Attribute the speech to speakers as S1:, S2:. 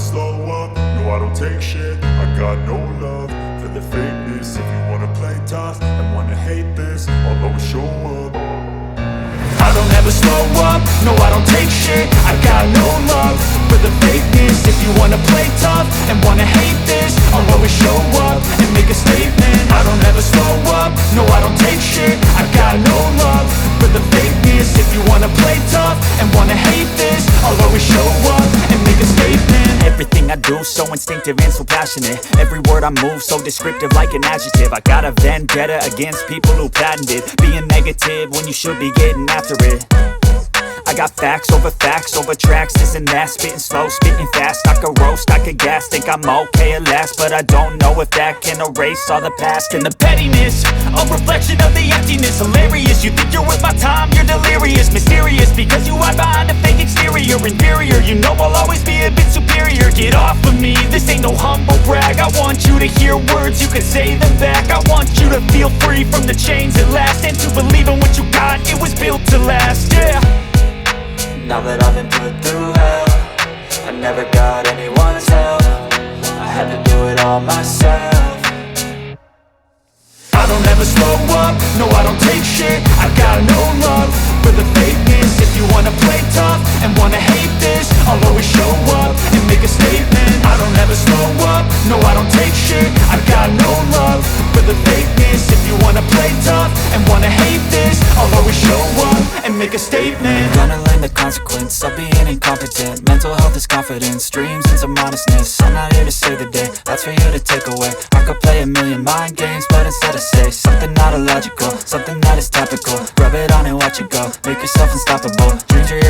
S1: slow up, no I don't take shit. I got no love for the fakeness. If you wanna play tough and wanna hate this, I'll always show up. I don't ever slow up, no I don't take shit. I got no love for the fakeness. If you wanna play tough and wanna hate this, I'll always show up and make a statement. I don't ever slow up, no I don't take shit. I got no love for the fakeness. If you wanna play tough and wanna hate this, I'll always show up and make a statement.
S2: Everything I do so instinctive and so passionate. Every word I move so descriptive like an adjective. I got a vendetta against people who patented being negative when you should be getting after it. I got facts over tracks, this and that. Spitting slow, spitting fast, I could roast, I could gas. Think I'm okay at last, but I don't know if that can erase all the past. And the pettiness, a reflection of the emptiness. Hilarious, you think you're worth my time, you're delirious. Mysterious, because you hide behind a fake exterior. Inferior, you know I'll always be a bit superior. Get off of me, this ain't no humble brag. I want you to hear words, you can say them back. I want you to feel free from the chains at last, and to believe in what you got, it was built to last, yeah.
S3: Now that I've been put through hell, I never got anyone's help. I had to do it all myself.
S1: I don't ever slow up, no I don't take shit. I got no love for the fakeness. If you wanna play tough and wanna hate this, I'll always show up and make a statement. I don't ever slow up, no I don't take shit. I got no love for the fakeness. If you wanna play tough and wanna hate this, I'll always show up and make a statement.
S3: Gonna learn the consequence of being incompetent. Mental health is confidence, dreams and some modestness. I'm not here to save the day, that's for you to take away. I could play a million mind games, but instead I say something not illogical, something that is topical. Rub it on and watch it go, make yourself unstoppable. Dreams are